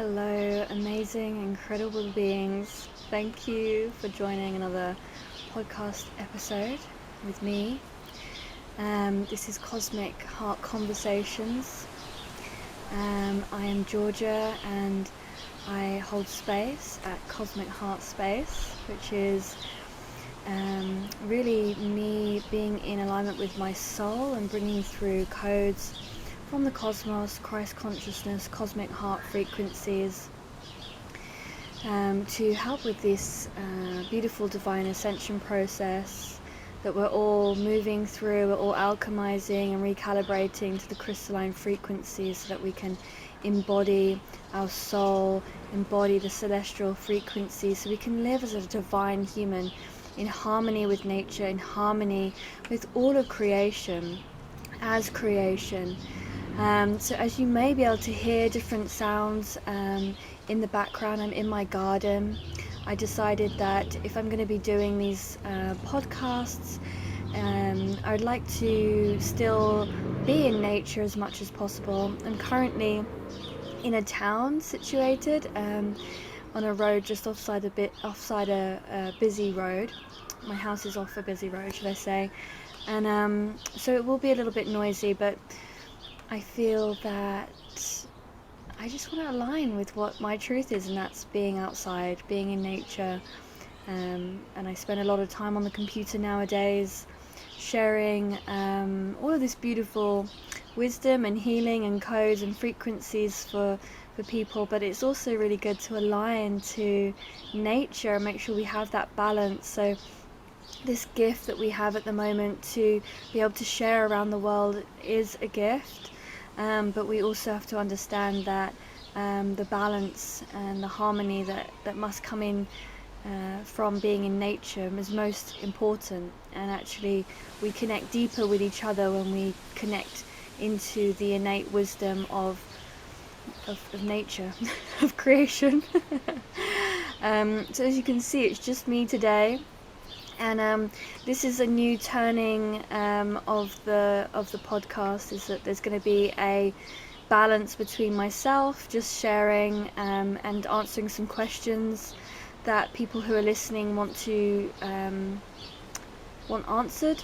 Hello, amazing, incredible beings. Thank you for joining another podcast episode with me. This is Cosmic Heart Conversations. I am Georgia and I hold space at Cosmic Heart Space, which is really me being in alignment with my soul and bringing through codes from the cosmos, Christ consciousness, cosmic heart frequencies, to help with this beautiful divine ascension process that we're all moving through. We're all alchemizing and recalibrating to the crystalline frequencies so that we can embody our soul, embody the celestial frequencies, so we can live as a divine human in harmony with nature, in harmony with all of creation, as creation. So as you may be able to hear different sounds in the background, I'm in my garden. I decided that if I'm going to be doing these podcasts, I'd like to still be in nature as much as possible. I'm currently in a town situated on a road just offside a busy road. My house is off a busy road, should I say. And so it will be a little bit noisy, but I feel that I just want to align with what my truth is, and that's being outside, being in nature. And I spend a lot of time on the computer nowadays, sharing all of this beautiful wisdom and healing and codes and frequencies for people. But it's also really good to align to nature and make sure we have that balance. So this gift that we have at the moment to be able to share around the world is a gift. But we also have to understand that the balance and the harmony that must come in from being in nature is most important. And actually we connect deeper with each other when we connect into the innate wisdom of nature, of creation. So as you can see, it's just me today. And this is a new turning of the podcast, is that there's going to be a balance between myself just sharing and answering some questions that people who are listening want answered,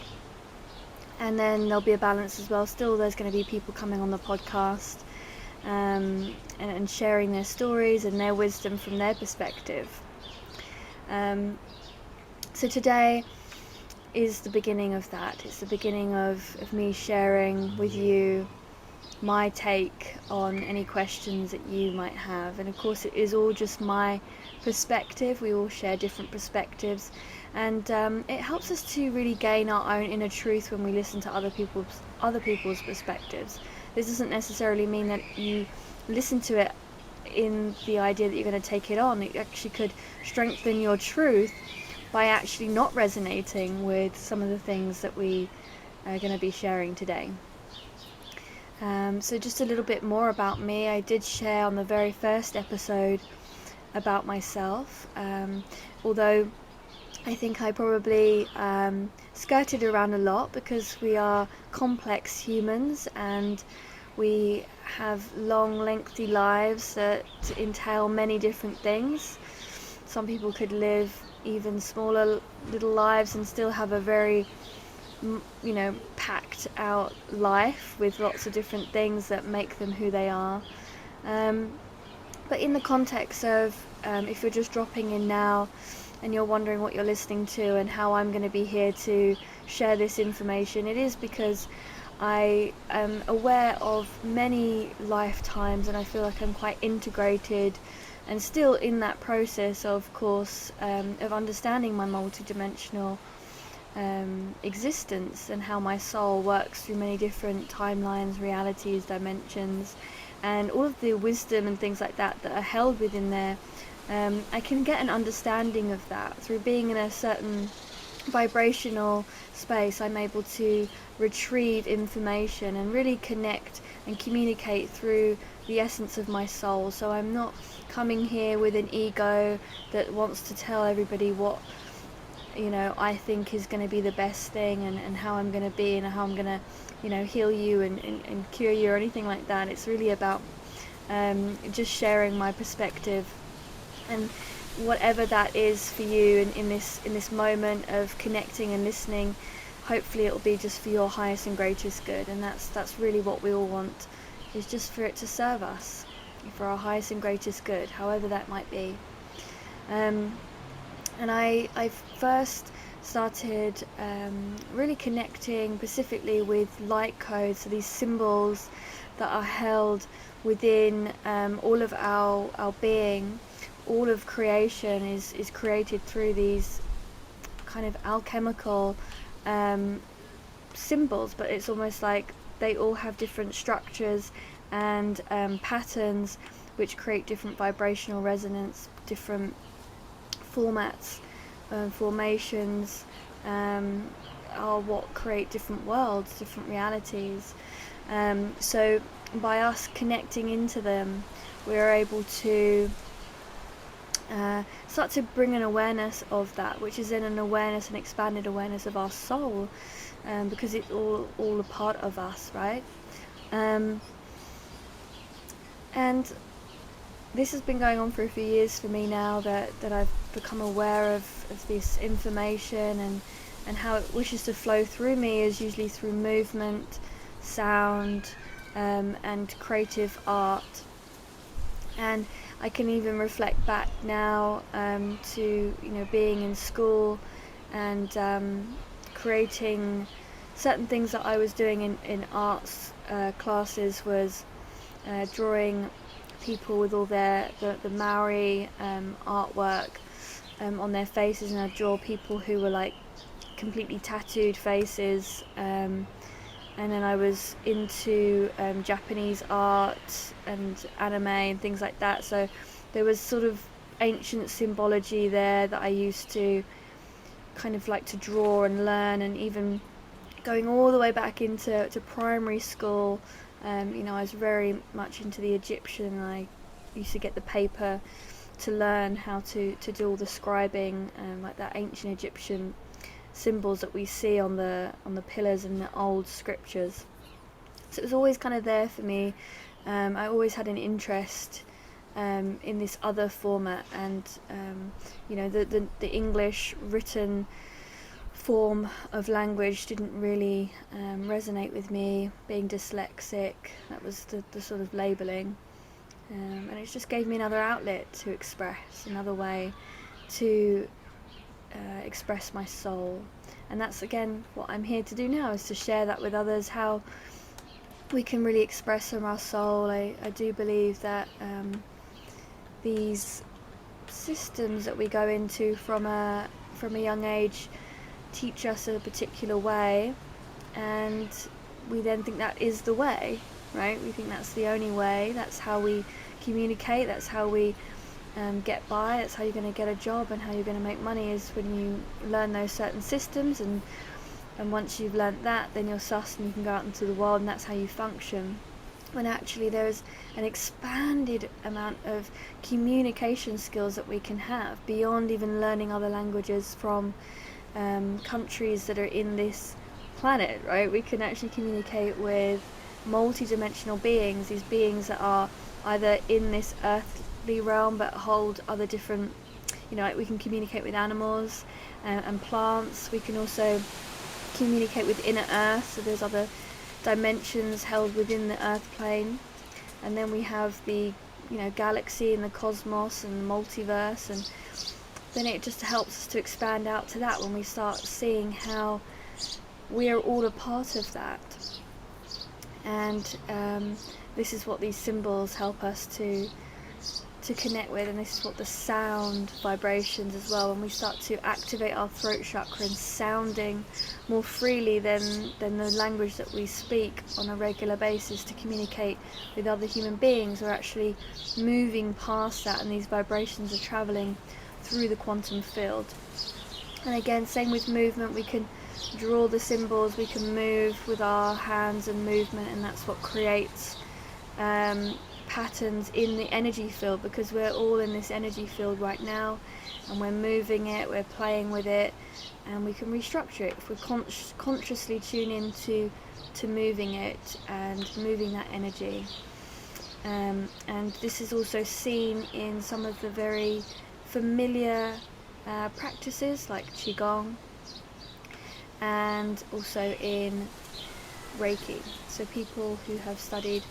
and then there'll be a balance as well. Still, there's going to be people coming on the podcast and sharing their stories and their wisdom from their perspective. So today is the beginning of that. It's the beginning of me sharing with you my take on any questions that you might have. And of course it is all just my perspective. We all share different perspectives, and it helps us to really gain our own inner truth when we listen to other people's perspectives. This doesn't necessarily mean that you listen to it in the idea that you're going to take it on. It actually could strengthen your truth by actually not resonating with some of the things that we are going to be sharing today. So just a little bit more about me. I did share on the very first episode about myself, although I think I probably skirted around a lot, because we are complex humans and we have long, lengthy lives that entail many different things. Some people could live even smaller little lives and still have a very packed out life with lots of different things that make them who they are. But in the context of if you're just dropping in now and you're wondering what you're listening to and how I'm going to be here to share this information, it is because I am aware of many lifetimes, and I feel like I'm quite integrated and still in that process, of course, of understanding my multidimensional existence and how my soul works through many different timelines, realities, dimensions, and all of the wisdom and things like that are held within there. I can get an understanding of that through being in a certain vibrational space. I'm able to retrieve information and really connect and communicate through the essence of my soul. So I'm not coming here with an ego that wants to tell everybody what I think is going to be the best thing, and how I'm going to be and how I'm going to heal you and cure you or anything like that. It's really about just sharing my perspective, and whatever that is for you in this moment of connecting and listening, hopefully it'll be just for your highest and greatest good. And that's really what we all want, is just for it to serve us, for our highest and greatest good, however that might be. And I first started really connecting specifically with light codes, so these symbols that are held within all of our being. All of creation is created through these kind of alchemical symbols, but it's almost like they all have different structures and patterns which create different vibrational resonance, different formats, formations, are what create different worlds, different realities. So by us connecting into them, we're able to start to bring an awareness of that, which is then an awareness, an expanded awareness of our soul, because it's all a part of us, right? And this has been going on for a few years for me now, that I've become aware of this information, and how it wishes to flow through me is usually through movement, sound, and creative art. And I can even reflect back now to being in school and creating certain things that I was doing in arts classes, was drawing people with all the Maori artwork on their faces, and I'd draw people who were like completely tattooed faces, and then I was into Japanese art and anime and things like that, so there was sort of ancient symbology there that I used to kind of like to draw and learn. And even going all the way back into primary school, I was very much into the Egyptian. I used to get the paper to learn how to do all the scribing, like that ancient Egyptian symbols that we see on the pillars in the old scriptures. So it was always kind of there for me. I always had an interest in this other format, and the English written form of language didn't really resonate with me. Being dyslexic, that was the sort of labelling, and it just gave me another outlet to express, another way to express my soul. And that's again what I'm here to do now, is to share that with others, how we can really express from our soul. I do believe that these systems that we go into from a young age teach us a particular way, and we then think that is the way, right? We think that's the only way, that's how we communicate, that's how we get by, that's how you're going to get a job and how you're going to make money, is when you learn those certain systems, and once you've learnt that, then you're sus and you can go out into the world and that's how you function. When actually there's an expanded amount of communication skills that we can have beyond even learning other languages from countries that are in this planet, right? We can actually communicate with multidimensional beings, these beings that are either in this earthly realm but hold other different, like we can communicate with animals and plants. We can also communicate with inner earth, so there's other dimensions held within the earth plane. And then we have the galaxy and the cosmos and multiverse, and then it just helps us to expand out to that when we start seeing how we are all a part of that. And this is what these symbols help us to connect with, and this is what the sound vibrations as well, when we start to activate our throat chakra and sounding more freely than the language that we speak on a regular basis to communicate with other human beings. We're actually moving past that, and these vibrations are traveling through the quantum field. And again, same with movement, we can draw the symbols, we can move with our hands and movement, and that's what creates patterns in the energy field, because we're all in this energy field right now, and we're moving it, we're playing with it, and we can restructure it if we consciously tune into moving it and moving that energy. and this is also seen in some of the very familiar practices like Qigong, and also in Reiki. So people who have studied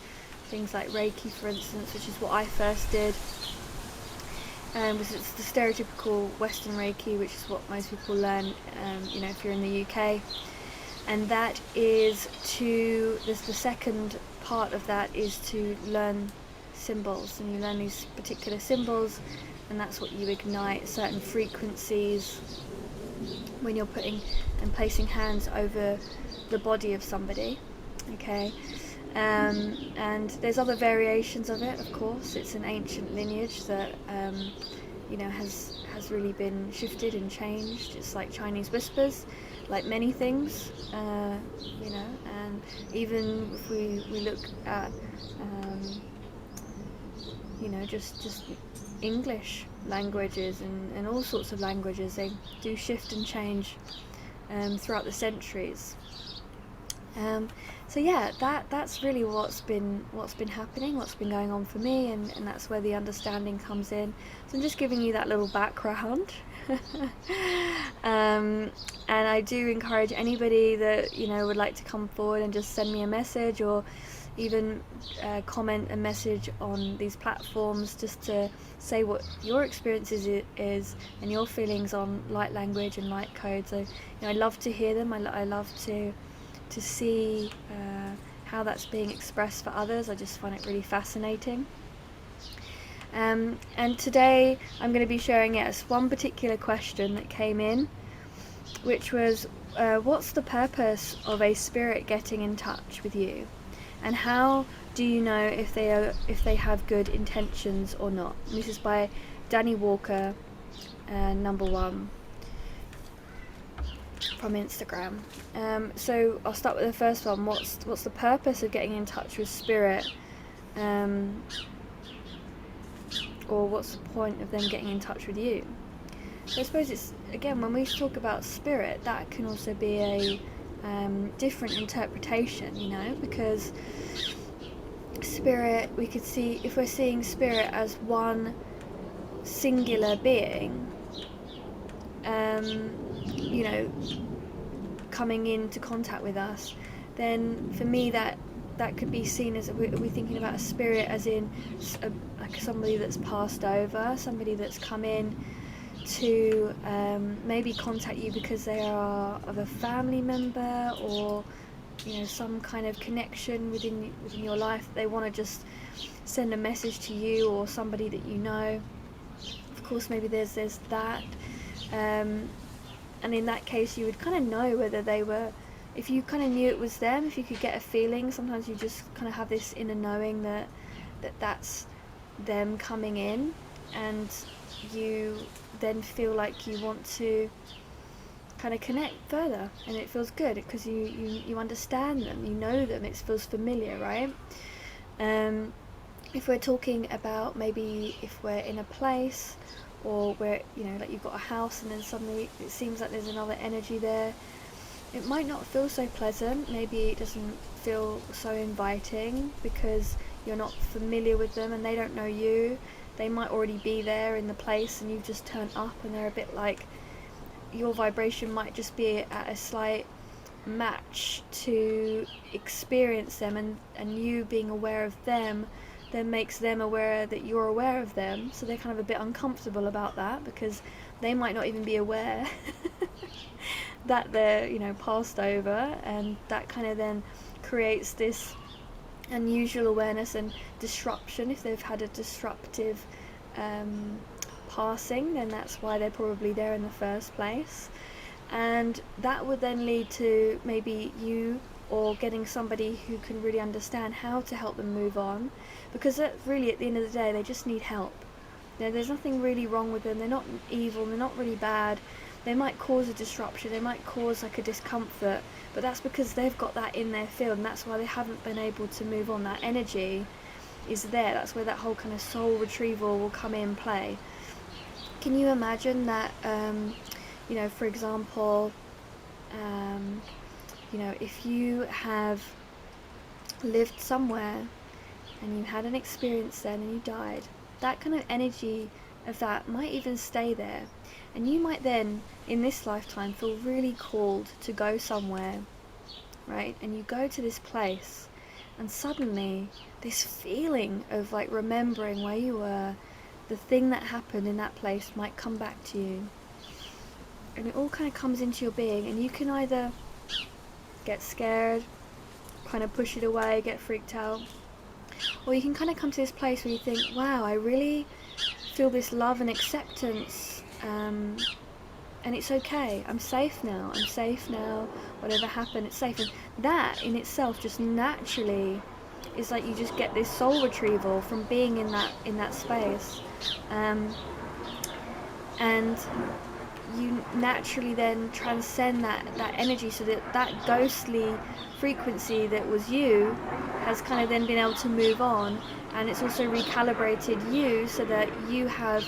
things like Reiki, for instance, which is what I first did, it's the stereotypical Western Reiki, which is what most people learn, if you're in the UK. And that is the second part of that is to learn symbols, and you learn these particular symbols, and that's what you ignite certain frequencies when you're putting and placing hands over the body of somebody. Okay, and there's other variations of it, of course. It's an ancient lineage that has really been shifted and changed. It's like Chinese whispers, like many things, and even if we look at just English languages and all sorts of languages, they do shift and change throughout the centuries. So yeah, that's really what's been happening, what's been going on for me, and that's where the understanding comes in. So I'm just giving you that little background. And I do encourage anybody that would like to come forward and just send me a message, or even comment a message on these platforms, just to say what your experience is and your feelings on light language and light code. So I love to hear them. I love to see how that's being expressed for others. I just find it really fascinating. And today I'm going to be sharing one particular question that came in, which was, what's the purpose of a spirit getting in touch with you, and how do you know if they have good intentions or not? And this is by Danny Walker, #1 from Instagram. So I'll start with the first one. What's the purpose of getting in touch with spirit, or what's the point of them getting in touch with you? So I suppose it's, again, when we talk about spirit, that can also be a different interpretation, because spirit, we could see, if we're seeing spirit as one singular being, coming into contact with us, then for me that could be seen as, we're thinking about a spirit as in like somebody that's passed over, somebody that's come in to maybe contact you because they are of a family member, or some kind of connection within your life. They want to just send a message to you or somebody that you know. Of course, maybe there's that, and in that case you would kind of know whether they were, if you kind of knew it was them, if you could get a feeling. Sometimes you just kind of have this inner knowing that's them coming in, and you then feel like you want to kind of connect further, and it feels good because you understand them, you know them, it feels familiar, right? If we're talking about, maybe if we're in a place, or where like you've got a house and then suddenly it seems like there's another energy there, it might not feel so pleasant. Maybe it doesn't feel so inviting because you're not familiar with them and they don't know you. They might already be there in the place and you've just turned up, and they're a bit like, your vibration might just be at a slight match to experience them, and you being aware of them then makes them aware that you're aware of them. So they're kind of a bit uncomfortable about that, because they might not even be aware that they're passed over, and that kind of then creates this unusual awareness and disruption. If they've had a disruptive passing, then that's why they're probably there in the first place, and that would then lead to maybe you or getting somebody who can really understand how to help them move on, because really at the end of the day they just need help. There's nothing really wrong with them, they're not evil, they're not really bad. They might cause a disruption, they might cause like a discomfort, but that's because they've got that in their field, and that's why they haven't been able to move on. That energy is there. That's where that whole kind of soul retrieval will come in play. Can you imagine that, for example, if you have lived somewhere and you had an experience then and you died, that kind of energy of that might even stay there, and you might then in this lifetime feel really called to go somewhere, right? And you go to this place, and suddenly this feeling of like remembering where you were, the thing that happened in that place might come back to you, and it all kind of comes into your being, and you can either get scared, kind of push it away, get freaked out, or you can kind of come to this place where you think, wow, I really feel this love and acceptance, and it's okay, I'm safe now, whatever happened, it's safe. And that in itself just naturally is like you just get this soul retrieval from being in that space, and you naturally then transcend that energy, so that ghostly frequency that was you has kind of then been able to move on, and it's also recalibrated you so that you have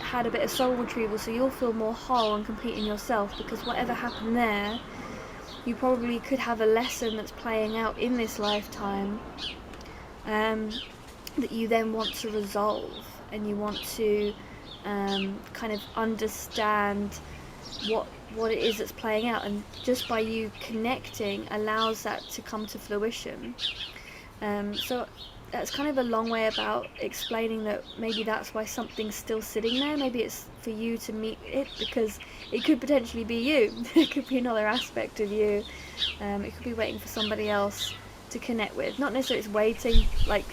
had a bit of soul retrieval, so you'll feel more whole and complete in yourself, because whatever happened there, you probably could have a lesson that's playing out in this lifetime, that you then want to resolve, and you want to kind of understand what it is that's playing out, and just by you connecting allows that to come to fruition. So that's kind of a long way about explaining that maybe that's why something's still sitting there. Maybe it's for you to meet it, because it could potentially be you. It could be another aspect of you. It could be waiting for somebody else to connect with. Not necessarily it's waiting like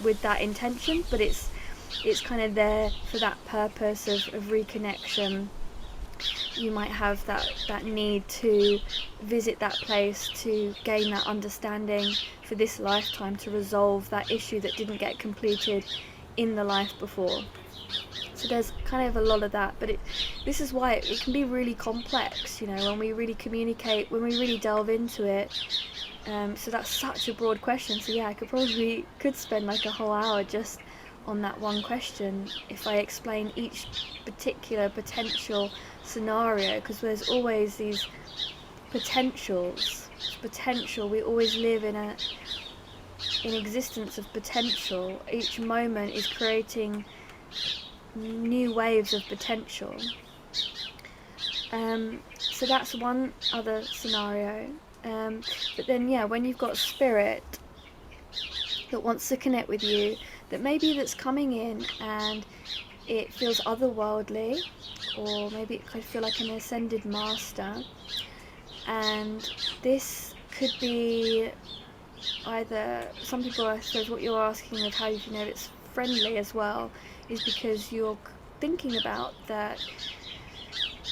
with that intention, but it's kind of there for that purpose of reconnection. You might have that need to visit that place to gain that understanding for this lifetime, to resolve that issue that didn't get completed in the life before. So there's kind of a lot of that, but this is why it can be really complex, when we really communicate, when we really delve into it. So that's such a broad question, so yeah, I could spend like a whole hour just on that one question if I explain each particular potential scenario, because there's always these potentials. We always live in existence of potential. Each moment is creating new waves of potential. So that's one other scenario. But then when you've got spirit that wants to connect with you, that's coming in and it feels otherworldly, or maybe it could feel like an ascended master, and this could be either, some people, I suppose what you're asking of how you know it's friendly as well, is because you're thinking about that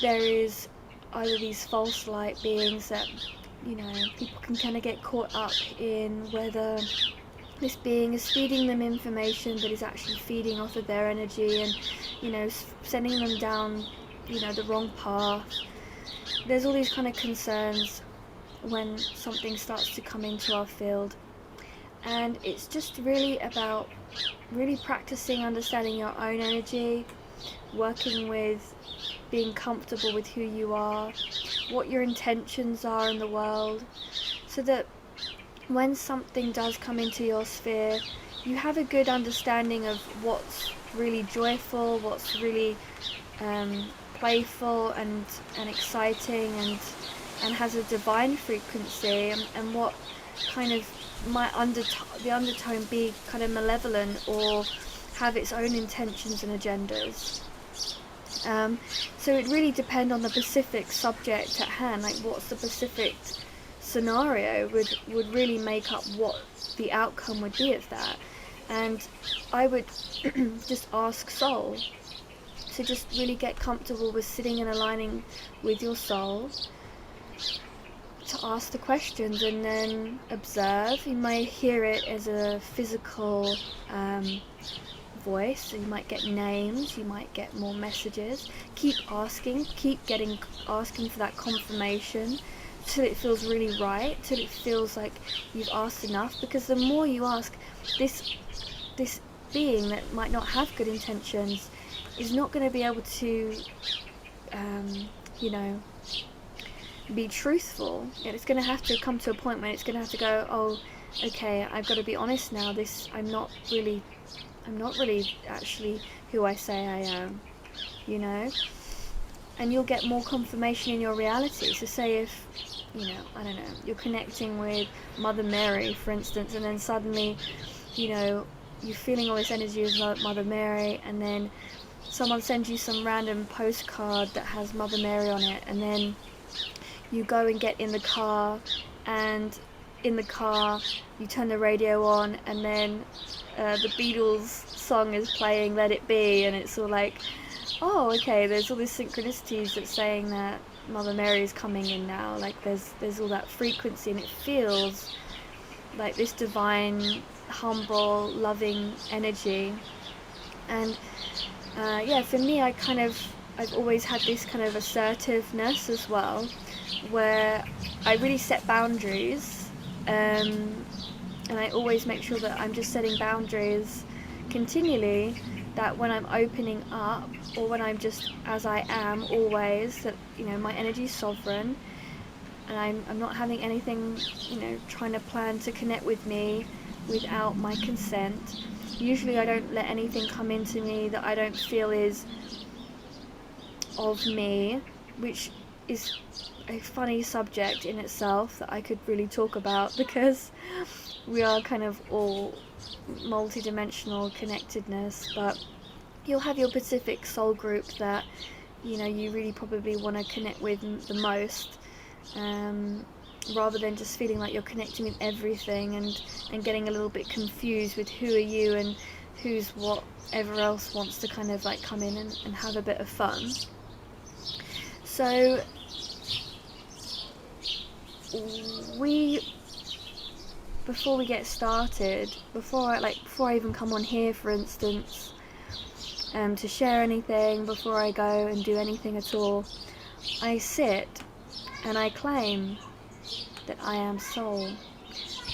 there is either these false light beings that people can kind of get caught up in, whether this being is feeding them information but is actually feeding off of their energy and sending them down the wrong path. There's all these kind of concerns when something starts to come into our field, and it's just really about really practicing understanding your own energy, working with being comfortable with who you are, what your intentions are in the world, so that when something does come into your sphere, you have a good understanding of what's really joyful, what's really playful and exciting and has a divine frequency, and what kind of might the undertone be kind of malevolent or have its own intentions and agendas. So it really depends on the specific subject at hand, like what's the specific scenario would really make up what the outcome would be of that. And I would just ask soul to just really get comfortable with sitting and aligning with your soul, to ask the questions and then observe. You may hear it as a physical voice, so you might get names, you might get more messages. Keep asking, asking for that confirmation till it feels really right, till it feels like you've asked enough, because the more you ask, this being that might not have good intentions is not going to be able to be truthful. It's going to have to come to a point when it's going to have to go, oh, okay, I've got to be honest now, I'm not really actually who I say I am, you know? And you'll get more confirmation in your reality. So say if, I don't know, you're connecting with Mother Mary, for instance, and then suddenly, you're feeling all this energy of Mother Mary, and then someone sends you some random postcard that has Mother Mary on it, and then you go and get in the car, and in the car you turn the radio on, and then the Beatles song is playing, Let It Be, and it's all like, oh, okay, there's all these synchronicities that's saying that Mother Mary is coming in now. Like there's all that frequency, and it feels like this divine, humble, loving energy. And for me, I've always had this kind of assertiveness as well, where I really set boundaries, and I always make sure that I'm just setting boundaries continually, that when I'm opening up, or when I'm just as I am always, that my energy is sovereign, and I'm not having anything trying to plan to connect with me without my consent. Usually I don't let anything come into me that I don't feel is of me, which is a funny subject in itself that I could really talk about, because we are kind of all multidimensional connectedness. But you'll have your Pacific soul group that you really probably want to connect with the most, rather than just feeling like you're connecting with everything and getting a little bit confused with who are you and who's whatever else wants to kind of like come in and have a bit of fun. So before we get started, before I even come on here, for instance, to share anything, before I go and do anything at all, I sit and I claim that I am soul,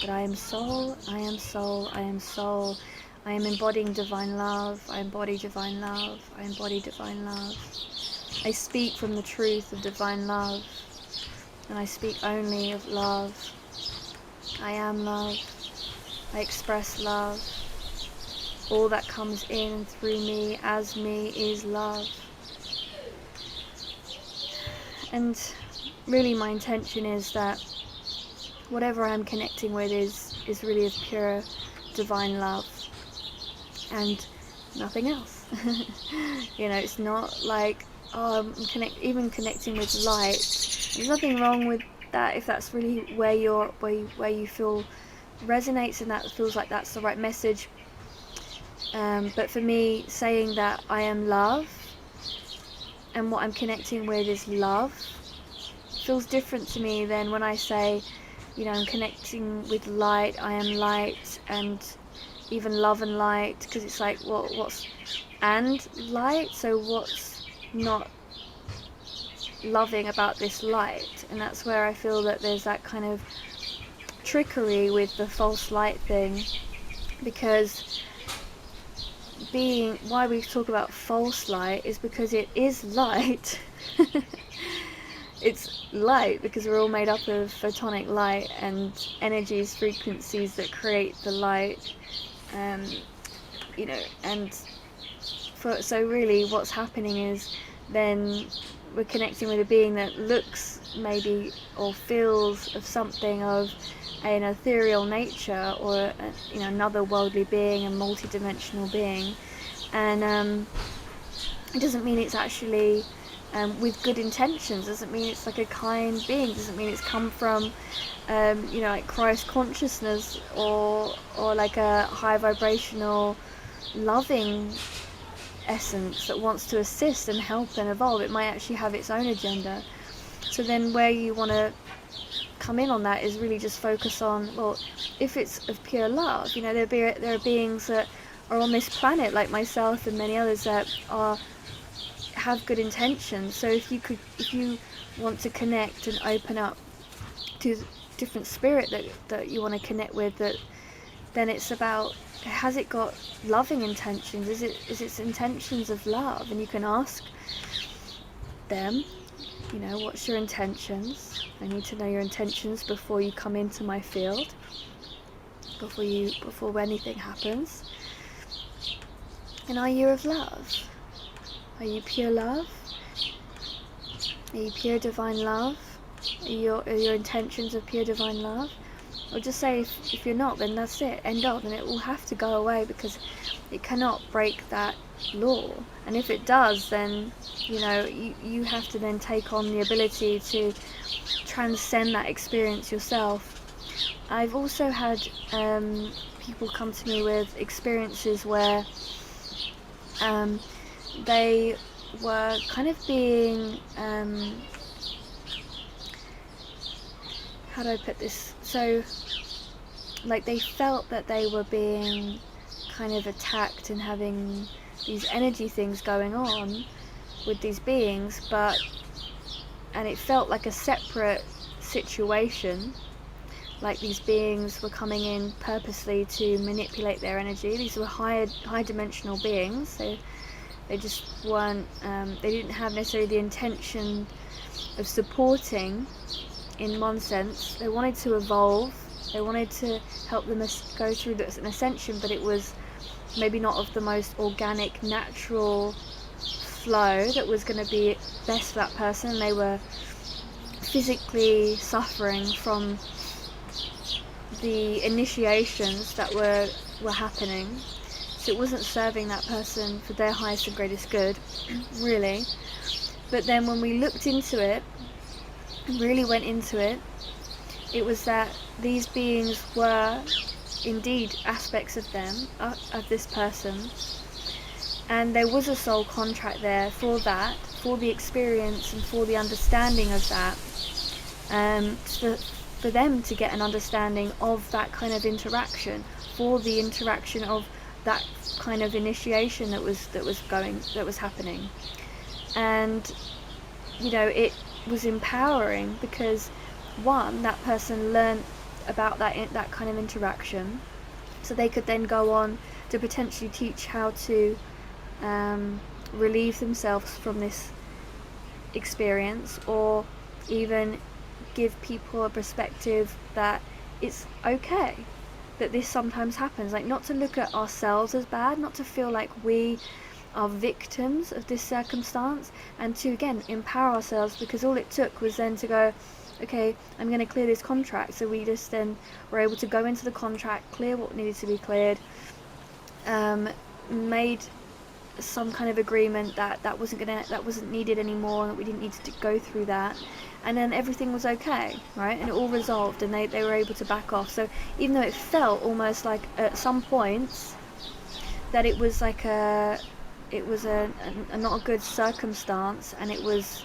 that I am soul, I am soul, I am soul, I am embodying divine love, I embody divine love, I embody divine love. I speak from the truth of divine love, and I speak only of love. I am love, I express love. All that comes in and through me as me is love. And really my intention is that whatever I'm connecting with is really of pure divine love and nothing else. It's not like, I'm connecting with light. There's nothing wrong with that if that's really where you feel resonates and that feels like that's the right message. But for me, saying that I am love and what I'm connecting with is love feels different to me than when I say, I'm connecting with light, I am light, and even love and light, because it's like, what's and light, so what's not loving about this light? And that's where I feel that there's that kind of trickery with the false light thing, because why we talk about false light is because it is light. It's light because we're all made up of photonic light and energies, frequencies that create the light, so really what's happening is then we're connecting with a being that looks maybe or feels of something of an ethereal nature, or another worldly being, a multidimensional being, and it doesn't mean it's actually with good intentions, doesn't mean it's like a kind being, doesn't mean it's come from like Christ consciousness or like a high vibrational loving essence that wants to assist and help and evolve. It might actually have its own agenda. So then where you want to come in on that is really just focus on, well, if it's of pure love, there are beings that are on this planet like myself and many others that have good intentions. So if you want to connect and open up to different spirit that you want to connect with, then it's about, has it got loving intentions? Is its intentions of love? And you can ask them, what's your intentions? I need to know your intentions before you come into my field. before anything happens. And are you of love? Are you pure love? Are you pure divine love? Are your intentions of pure divine love? Or just say, if you're not, then that's it, end of, and it will have to go away, because it cannot break that law. And if it does, then you have to then take on the ability to transcend that experience yourself. I've also had people come to me with experiences where they were kind of being how do I put this? So, like, they felt that they were being kind of attacked and having these energy things going on with these beings, and it felt like a separate situation, like these beings were coming in purposely to manipulate their energy. These were high dimensional beings, so they just weren't, they didn't have necessarily the intention of supporting. In one sense, they wanted to evolve, they wanted to help them go through an ascension, but it was maybe not of the most organic, natural flow that was going to be best for that person. They were physically suffering from the initiations that were happening, so it wasn't serving that person for their highest and greatest good, really. But then when we looked into it, really went into it, it was that these beings were indeed aspects of them, of this person, and there was a soul contract there for that, for the experience and for the understanding of that, for them to get an understanding of that kind of interaction, for the interaction of that kind of initiation that was happening. And it was empowering, because one, that person learned about that kind of interaction, so they could then go on to potentially teach how to relieve themselves from this experience, or even give people a perspective that it's okay that this sometimes happens, like not to look at ourselves as bad, not to feel like we are victims of this circumstance, and to again empower ourselves, because all it took was then to go, okay, I'm going to clear this contract. So we just then were able to go into the contract, clear what needed to be cleared, made some kind of agreement that wasn't needed anymore, and that we didn't need to go through that, and then everything was okay, right? And it all resolved, and they were able to back off. So even though it felt almost like at some points that it was like a not a good circumstance, and it was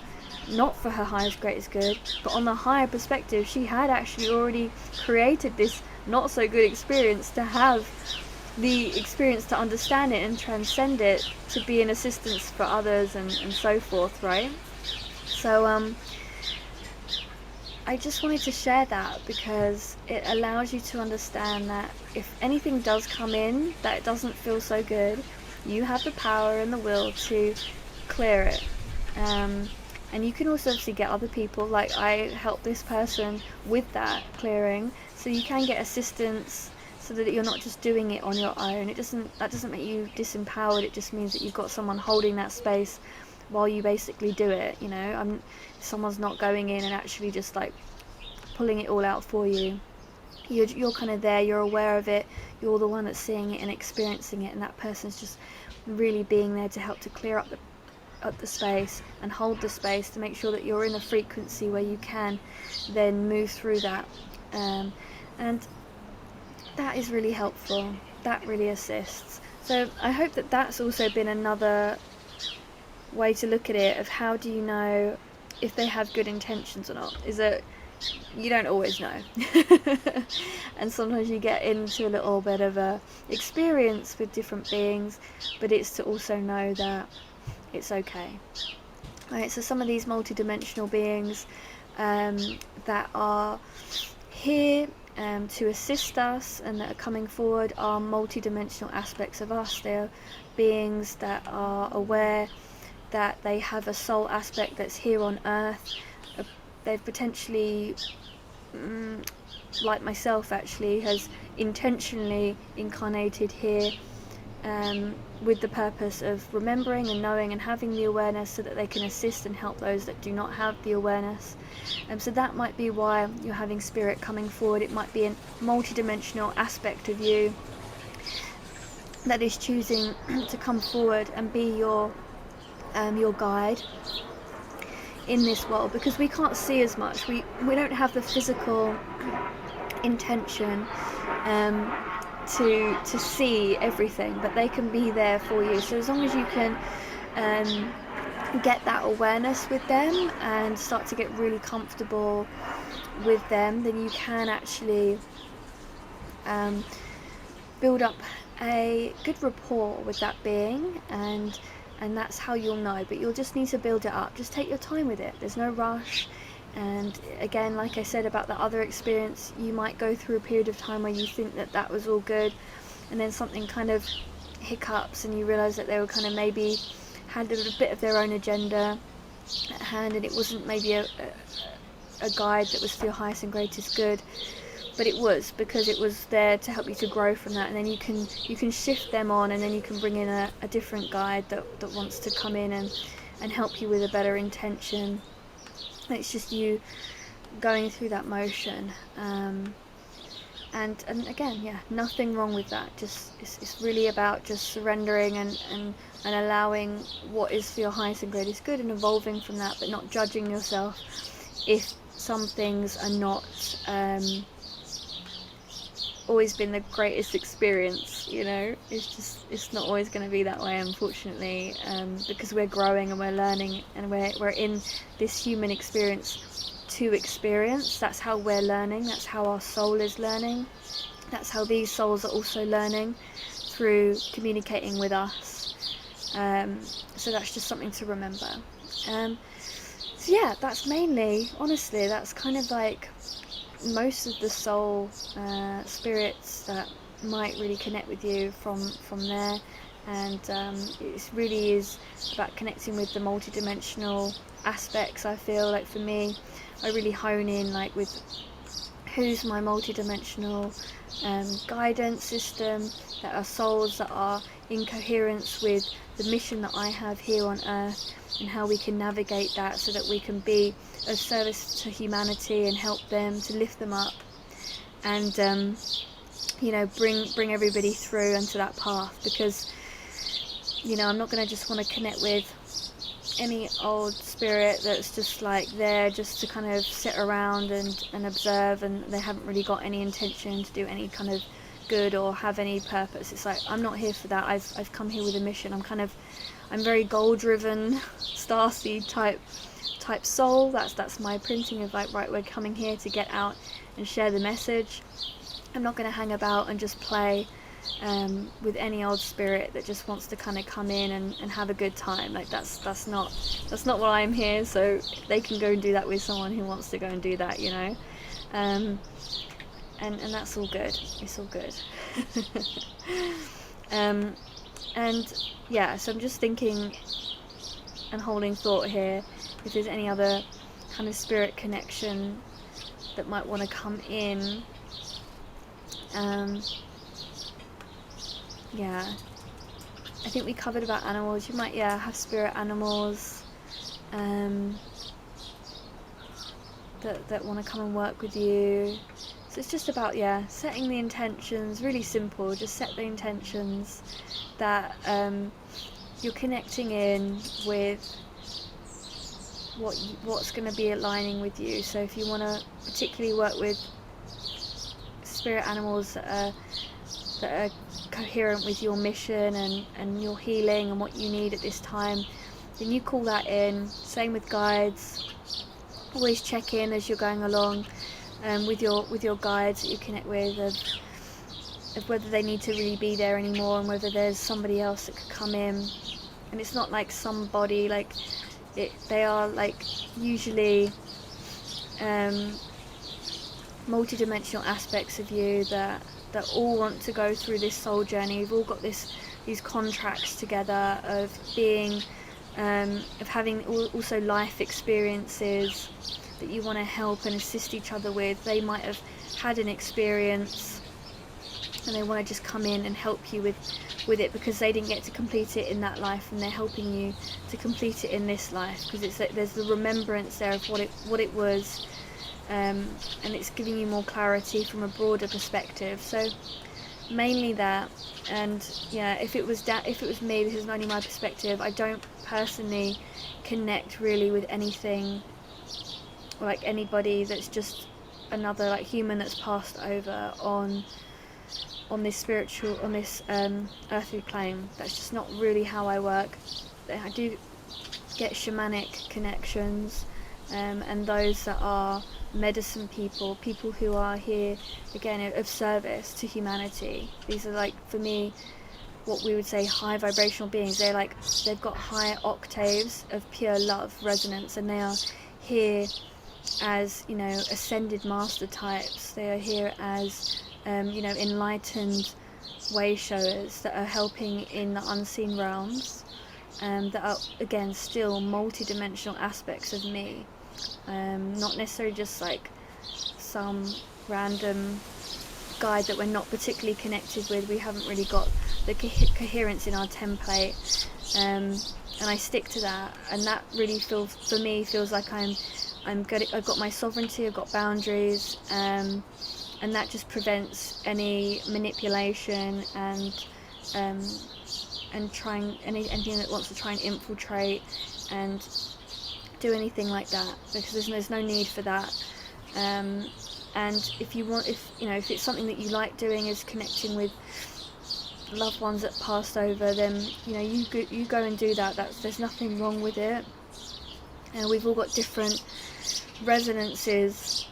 not for her highest greatest good, but on the higher perspective, she had actually already created this not so good experience to have the experience to understand it and transcend it, to be an assistance for others and so forth, right? So I just wanted to share that, because it allows you to understand that if anything does come in that doesn't feel so good, you have the power and the will to clear it. And you can also obviously get other people, like I helped this person with that clearing, so you can get assistance, so that you're not just doing it on your own. That doesn't make you disempowered, it just means that you've got someone holding that space while you basically do it, someone's not going in and actually just like pulling it all out for you. You're kind of there, you're aware of it, you're the one that's seeing it and experiencing it, and that person's just really being there to help to clear up the space and hold the space, to make sure that you're in a frequency where you can then move through that, and that is really helpful, that really assists. So I hope that that's also been another way to look at it, of how do you know if they have good intentions or not, is that you don't always know. And sometimes you get into a little bit of a experience with different beings, but it's to also know that it's okay. Right, so some of these multidimensional beings that are here to assist us and that are coming forward are multidimensional aspects of us. They're beings that are aware that they have a soul aspect that's here on earth. They've potentially like myself actually, has intentionally incarnated here with the purpose of remembering and knowing and having the awareness so that they can assist and help those that do not have the awareness. So that might be why you're having spirit coming forward. It might be a multidimensional aspect of you that is choosing to come forward and be your guide in this world, because we can't see as much. We don't have the physical intention to see everything, but they can be there for you. So as long as you can get that awareness with them and start to get really comfortable with them, then you can actually build up a good rapport with that being, and that's how you'll know. But you'll just need to build it up. Just take your time with it. There's no rush. And again, like I said about the other experience, you might go through a period of time where you think that that was all good, and then something kind of hiccups and you realize that they were kind of maybe had a little bit of their own agenda at hand, and it wasn't maybe a guide that was for your highest and greatest good, but it was, because it was there to help you to grow from that. And then you can shift them on, and then you can bring in a different guide that wants to come in and help you with a better intention. It's just you going through that motion, and again, yeah, nothing wrong with that. Just it's really about just surrendering and allowing what is for your highest and greatest good, and evolving from that, but not judging yourself if some things are not always been the greatest experience. You know, it's not always going to be that way, unfortunately, because we're growing and we're learning, and we're in this human experience to experience. That's how we're learning. That's how our soul is learning. That's how these souls are also learning, through communicating with us. So that's just something to remember. So yeah, that's mainly, honestly, that's kind of like most of the soul spirits that might really connect with you from there. And it really is about connecting with the multidimensional aspects. I feel like for me, I really hone in like with who's my multidimensional guidance system, that are souls that are in coherence with the mission that I have here on earth, and how we can navigate that so that we can be of service to humanity and help them, to lift them up, and you know, bring everybody through onto that path. Because, you know, I'm not going to just want to connect with any old spirit that's just like there just to kind of sit around and observe, and they haven't really got any intention to do any kind of good or have any purpose. It's like, I'm not here for that. I've come here with a mission. I'm very goal driven, starseed type soul. That's my printing of like, right, we're coming here to get out and share the message. I'm not going to hang about and just play with any old spirit that just wants to kind of come in and have a good time. Like that's not what I'm here. So they can go and do that with someone who wants to go and do that, you know. And that's all good. It's all good. And yeah, so I'm just thinking and holding thought here, if there's any other kind of spirit connection that might want to come in. Yeah, I think we covered about animals. You might, yeah, have spirit animals that want to come and work with you. So it's just about, yeah, setting the intentions. Really simple. Just set the intentions that you're connecting in with what's going to be aligning with you. So if you want to particularly work with spirit animals that are coherent with your mission and your healing and what you need at this time, then you call that in. Same with guides. Always check in as you're going along with your guides that you connect with, of whether they need to really be there anymore, and whether there's somebody else that could come in. And it's not like somebody, like they are like usually multidimensional aspects of you that all want to go through this soul journey. We've all got these contracts together of being, of having also life experiences that you want to help and assist each other with. They might have had an experience and they want to just come in and help you with it because they didn't get to complete it in that life, and they're helping you to complete it in this life, because it's there's the remembrance there of what it was, and it's giving you more clarity from a broader perspective. So mainly that. And yeah, if it was me, this is only my perspective, I don't personally connect really with anything like anybody that's just another like human that's passed over on this spiritual, on this earthly plane. That's just not really how I work. I do get shamanic connections, and those that are medicine people who are here again of service to humanity. These are like, for me, what we would say high vibrational beings. They're like, they've got higher octaves of pure love resonance, and they are here as, you know, ascended master types. They are here as you know, enlightened way showers that are helping in the unseen realms, that are again still multidimensional aspects of me, not necessarily just like some random guide that we're not particularly connected with. We haven't really got the coherence in our template, and I stick to that, and that really feels, for me, feels like I'm good. I've got my sovereignty, I've got boundaries, and that just prevents any manipulation and trying anything that wants to try and infiltrate and do anything like that, because there's no need for that. And if you want, if it's something that you like doing, is connecting with loved ones that passed over, then you go and do that. There's nothing wrong with it. And we've all got different resonances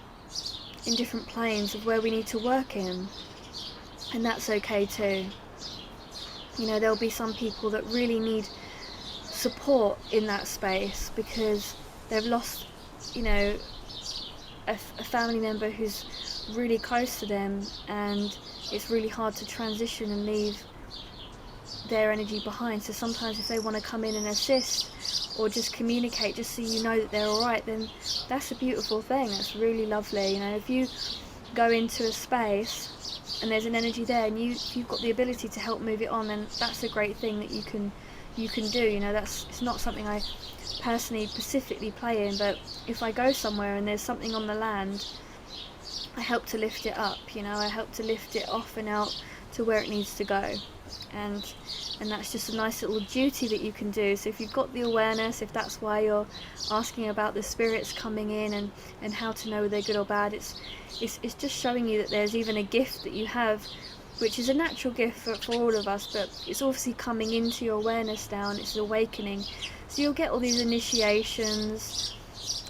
in different planes of where we need to work in, and that's okay too. There'll be some people that really need support in that space because they've lost a family member who's really close to them, and it's really hard to transition and leave their energy behind. So sometimes if they want to come in and assist or just communicate, just so you know that they're alright, then that's a beautiful thing. That's really lovely. If you go into a space and there's an energy there, and you've got the ability to help move it on, then that's a great thing that you can do. It's not something I personally specifically play in, but if I go somewhere and there's something on the land, I help to lift it up. I help to lift it off and out to where it needs to go, and that's just a nice little duty that you can do. So if you've got the awareness, if that's why you're asking about the spirits coming in and how to know they're good or bad, it's just showing you that there's even a gift that you have, which is a natural gift for all of us, but it's obviously coming into your awareness now, and it's awakening. So you'll get all these initiations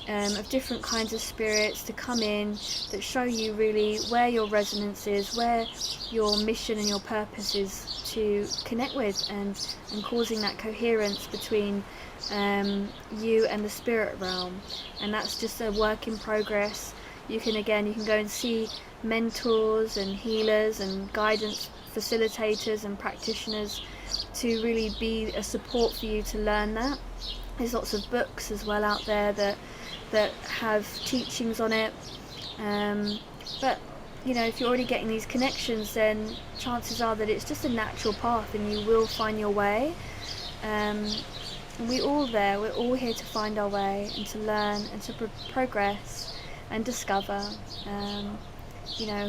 of different kinds of spirits to come in that show you really where your resonance is, where your mission and your purpose is to connect with, and causing that coherence between you and the spirit realm. And that's just a work in progress. You can go and see mentors and healers and guidance facilitators and practitioners to really be a support for you to learn that. There's lots of books as well out there that have teachings on it, but if you're already getting these connections, then chances are that it's just a natural path and you will find your way. We're all here to find our way and to learn and to progress and discover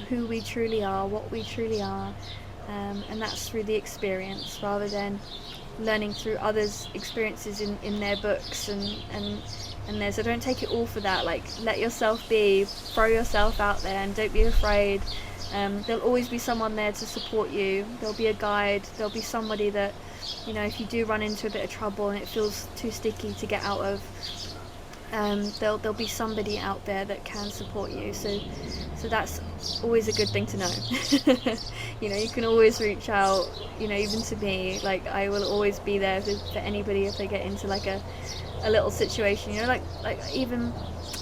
who we truly are, what we truly are, and that's through the experience rather than learning through others' experiences in their books and theirs. So don't take it all for that. Like, let yourself be, throw yourself out there, and don't be afraid. There'll always be someone there to support you. There'll be a guide. There'll be somebody that, if you do run into a bit of trouble and it feels too sticky to get out of, there'll be somebody out there that can support you. So that's always a good thing to know. You can always reach out, even to me. Like, I will always be there for anybody if they get into like a little situation, like even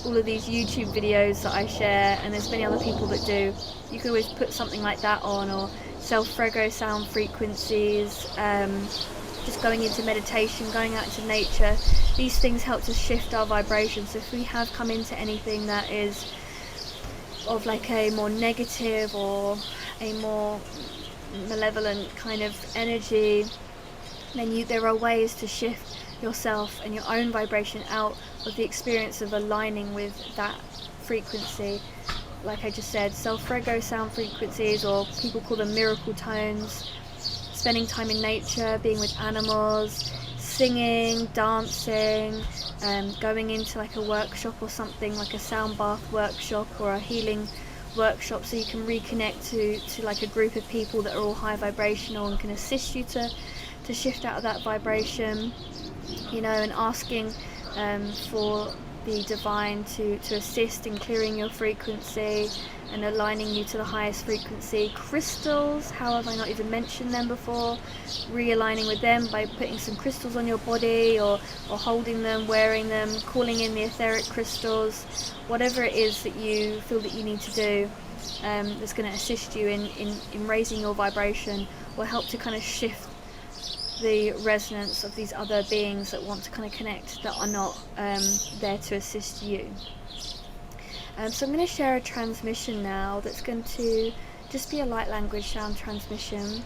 all of these YouTube videos that I share, and there's many other people that do. You can always put something like that on, or self-frego sound frequencies, just going into meditation, going out into nature. These things help to shift our vibration. So if we have come into anything that is of like a more negative or a more malevolent kind of energy, then there are ways to shift yourself and your own vibration out of the experience of aligning with that frequency. Like I just said, self-rego sound frequencies, or people call them miracle tones, spending time in nature, being with animals, singing, dancing, going into like a workshop or something, like a sound bath workshop or a healing workshop, so you can reconnect to like a group of people that are all high vibrational and can assist you to shift out of that vibration, you know, and asking for the divine to assist in clearing your frequency and aligning you to the highest frequency. Crystals, how have I not even mentioned them before? Realigning with them by putting some crystals on your body, or holding them, wearing them, calling in the etheric crystals, whatever it is that you feel that you need to do, that's going to assist you in raising your vibration, or help to kind of shift the resonance of these other beings that want to kind of connect, that are not there to assist you. So I'm going to share a transmission now that's going to just be a light language sound transmission,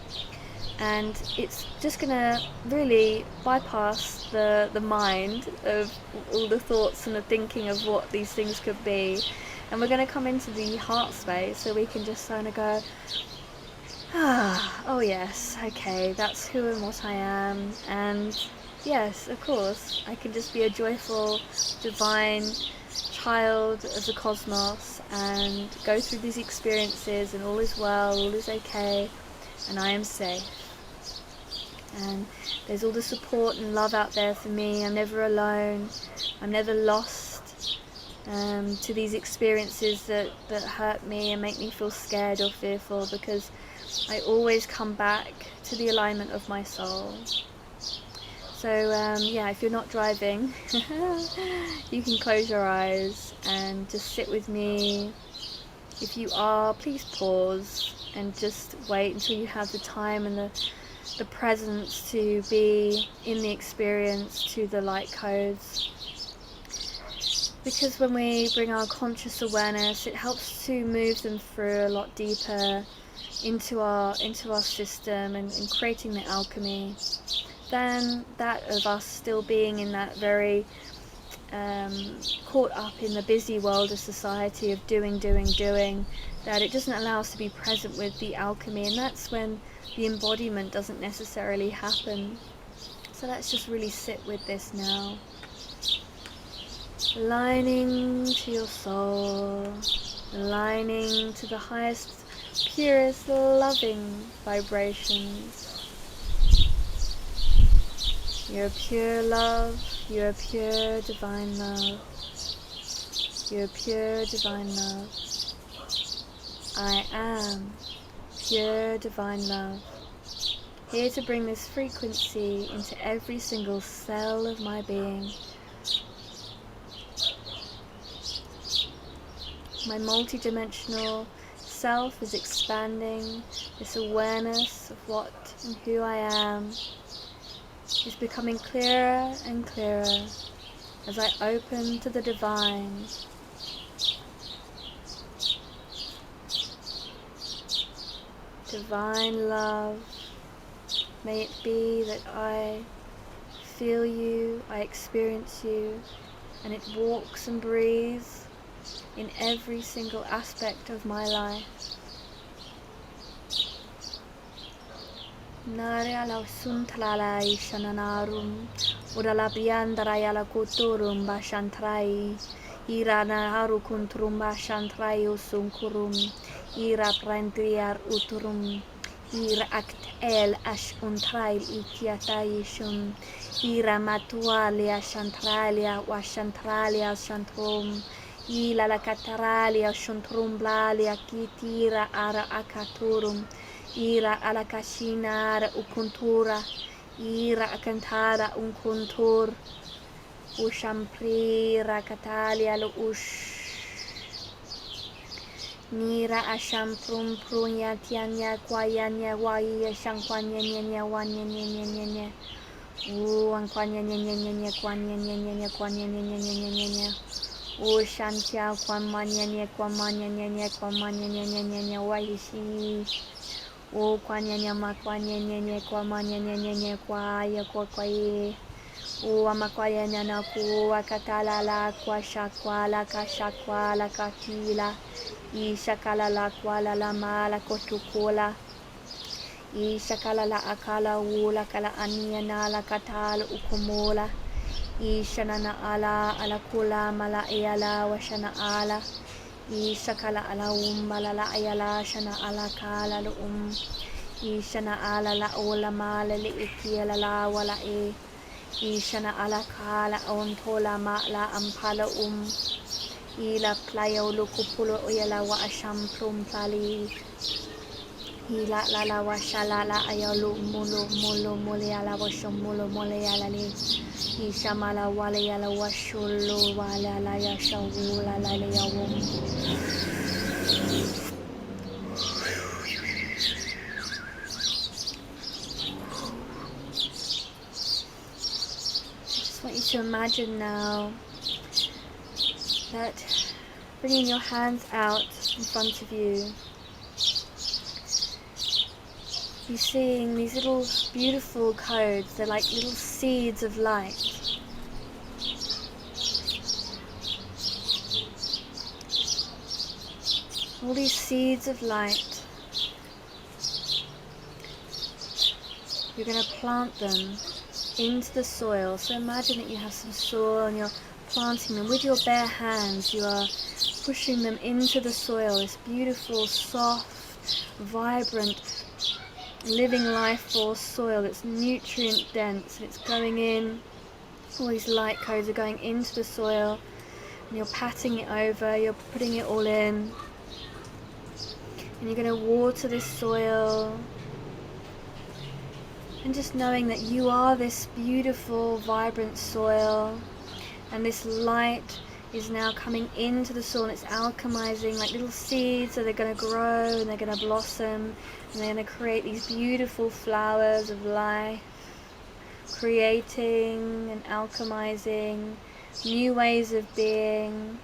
and it's just going to really bypass the mind of all the thoughts and the thinking of what these things could be, and we're going to come into the heart space so we can just kind of go, oh yes, okay, that's who and what I am, and yes, of course, I can just be a joyful, divine child of the cosmos and go through these experiences, and all is well, all is okay, and I am safe. And there's all the support and love out there for me. I'm never alone. I'm never lost to these experiences that hurt me and make me feel scared or fearful, because I always come back to the alignment of my soul. So yeah, if you're not driving, you can close your eyes and just sit with me. If you are, please pause and just wait until you have the time and the presence to be in the experience to the light codes. Because when we bring our conscious awareness, it helps to move them through a lot deeper into our system, and creating the alchemy, than that of us still being in that very caught up in the busy world of society of doing, that it doesn't allow us to be present with the alchemy, and that's when the embodiment doesn't necessarily happen. So let's just really sit with this now. Aligning to your soul, aligning to the highest, purest, loving vibrations. You're pure love, you're pure divine love, you're pure divine love. I am pure divine love, here to bring this frequency into every single cell of my being. My multidimensional self is expanding. This awareness of what and who I am is becoming clearer and clearer as I open to the divine. Divine love, may it be that I feel you, I experience you, and it walks and breathes in every single aspect of my life. Nare ala suntlala ishananarum, udala biandara ala kuturum bashantrai, irana haru kuntrum bashantrai usunkurum, ira prendriar uturum, ira act el ash untrail ikiatayishum, ira matualia shantralia washantralia shantrum, ila la cataralia shantrum blalia kitira ara akaturum, ira ala kashinara ukuntura, ira akantara unkuntur, ushamprira katalia lo ush. Nira asham prum prunya tianya kwayanya waya shankwanya nyanya wanya nyanya nyanya. Ankwanya nyanya nyanya kwanya nyanya nyanya kwanya nyanya nyanya nyanya. O Shantia Kwamanya Kwamanya Kwamanya Waishi. O Kwanya Makwanya Kwamanya Kwaya Kwakwaye. O Amakwaya Nanaku Wakatala la Kwashakwa la Kashakwa la Katila. I Shakala la Kwala la Mala Kotukola. I Shakala la Akala Wula Kala Aniana la Katala Ukumola. I Shanana ala Kula Mala Ayala Washana ala. I Shakala ala Mala la Ayala Shana ala Kala I Shana ala la Ola Mala li Ikiela la Wala E. I Shana ala Kala Ontola Ma la Ampala I la Playa Lukupulo Oyala wa Asham Plum Plali. I la wa Shalala Ayalu Mulu Muliala Washam Mulu Muliala li. I Shamala Walayala Washulu Wala la Yashawula la Yawum. I want you to imagine now that bringing your hands out in front of you, you're seeing these little beautiful codes. They're like little seeds of light. All these seeds of light, you're going to plant them into the soil. So imagine that you have some soil and you're planting them with your bare hands. You are pushing them into the soil, this beautiful, soft, vibrant, living life force soil that's nutrient dense, and it's going in. All these light codes are going into the soil, and you're patting it over, you're putting it all in, and you're going to water this soil. And just knowing that you are this beautiful, vibrant soil, and this light is now coming into the soil and it's alchemizing like little seeds, so they're going to grow and they're going to blossom and they're going to create these beautiful flowers of life, creating and alchemizing new ways of being,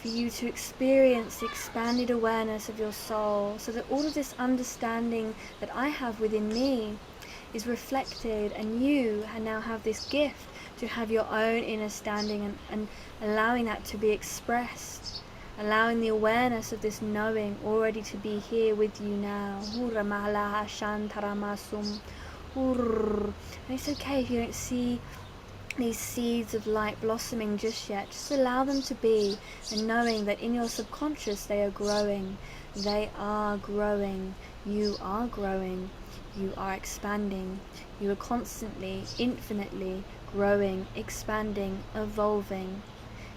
for you to experience the expanded awareness of your soul, so that all of this understanding that I have within me is reflected, and you now have this gift to have your own inner standing, and allowing that to be expressed, allowing the awareness of this knowing already to be here with you now. And it's okay if you don't see these seeds of light blossoming just yet. Just allow them to be, and knowing that in your subconscious they are growing. They are growing. You are growing. You are expanding. You are constantly, infinitely growing, expanding, evolving.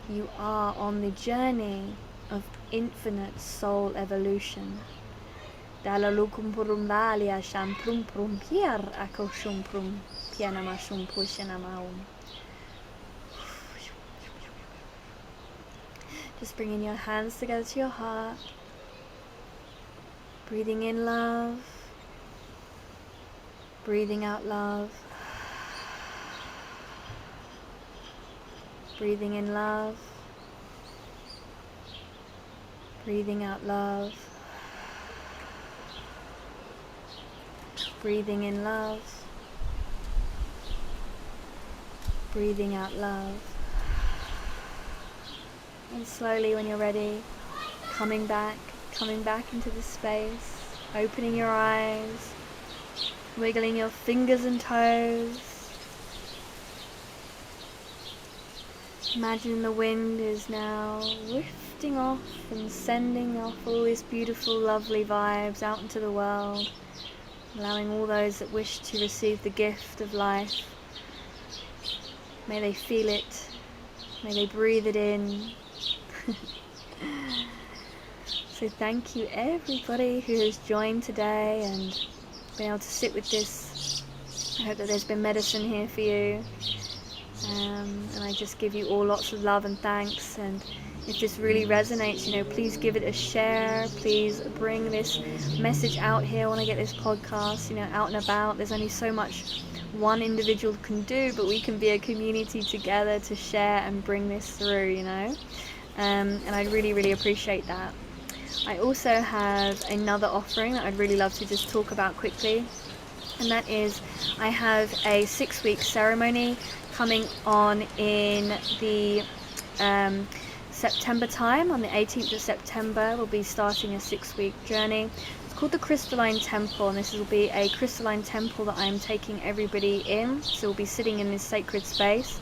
You are on the journey of infinite soul evolution. Just bringing your hands together to your heart, breathing in love, breathing out love, breathing in love, breathing out love, breathing in love, breathing out love. And slowly, when you're ready, coming back into this space, opening your eyes, wiggling your fingers and toes. Imagine the wind is now wafting off and sending off all these beautiful, lovely vibes out into the world, allowing all those that wish to receive the gift of life, may they feel it, may they breathe it in. So thank you everybody who has joined today and been able to sit with this. I hope that there's been medicine here for you, and I just give you all lots of love and thanks. And if this really resonates, please give it a share. Please bring this message out here. I want to get this podcast out and about. There's only so much one individual can do, but we can be a community together to share and bring this through, you know. And I really, really appreciate that. I also have another offering that I'd really love to just talk about quickly, and that is I have a 6-week ceremony coming on in the September time. On the 18th of September we'll be starting a 6-week journey. It's called the Crystalline Temple, and this will be a crystalline temple that I'm taking everybody in, so we'll be sitting in this sacred space,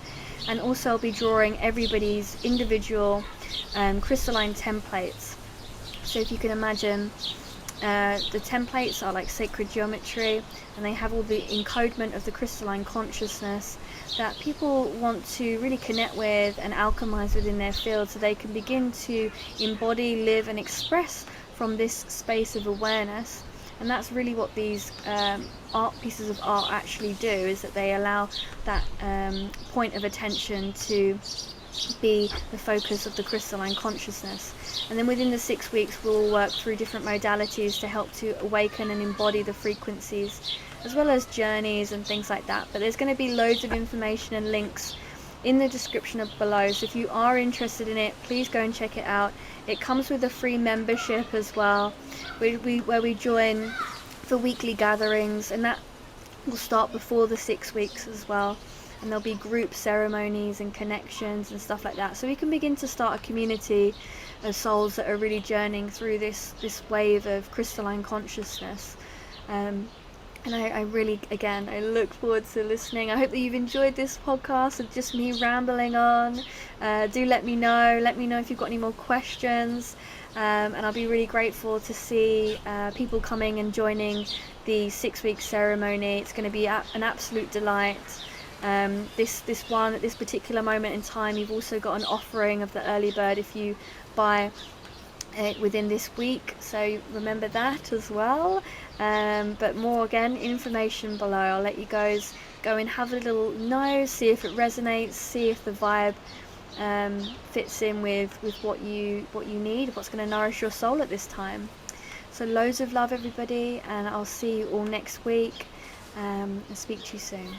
and also I'll be drawing everybody's individual crystalline templates. So if you can imagine, the templates are like sacred geometry, and they have all the encodement of the crystalline consciousness that people want to really connect with and alchemize within their field, so they can begin to embody, live and express from this space of awareness. And that's really what these pieces of art actually do, is that they allow that point of attention to be the focus of the crystalline consciousness. And then within the 6 weeks we'll work through different modalities to help to awaken and embody the frequencies, as well as journeys and things like that. But there's going to be loads of information and links in the description below, so if you are interested in it, please go and check it out. It comes with a free membership as well, where we join for weekly gatherings, and that will start before the 6 weeks as well. And there'll be group ceremonies and connections and stuff like that, so we can begin to start a community of souls that are really journeying through this wave of crystalline consciousness. And I really, again, I look forward to listening. I hope that you've enjoyed this podcast of just me rambling on. Do let me know if you've got any more questions, and I'll be really grateful to see people coming and joining the 6-week ceremony. It's going to be an absolute delight. This one, at this particular moment in time, you've also got an offering of the early bird if you buy it within this week, so remember that as well. But more, again, information below. I'll let you guys go and have a little nose, see if it resonates, see if the vibe fits in with what you need, what's going to nourish your soul at this time. So loads of love, everybody, and I'll see you all next week, and speak to you soon.